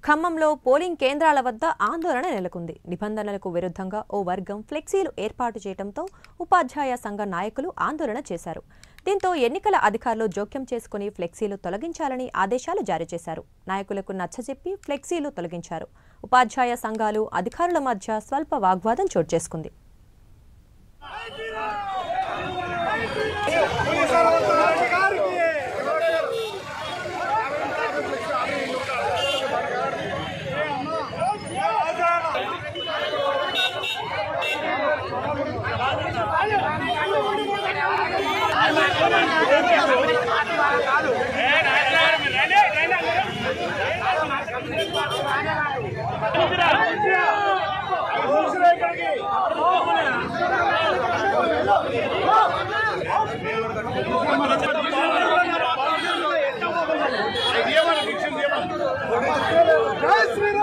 ఖమ్మంలో పోలింగ్ కేంద్రాల వద్ద ఆందోళన నెలకొంది. నిబంధనలకు విరుద్ధంగా ఓ వర్గం ఫ్లెక్సీలు ఏర్పాటు చేయడంతో ఉపాధ్యాయ సంఘ నాయకులు ఆందోళన చేశారు. దీంతో ఎన్నికల అధికారులు జోక్యం చేసుకుని ఫ్లెక్సీలు తొలగించాలని ఆదేశాలు జారీ చేశారు. నాయకులకు నచ్చజెప్పి ఫ్లెక్సీలు తొలగించారు. ఉపాధ్యాయ సంఘాలు అధికారుల మధ్య స్వల్ప వాగ్వాదం చోటు చేసుకుంది. జై శ్రీరామ్.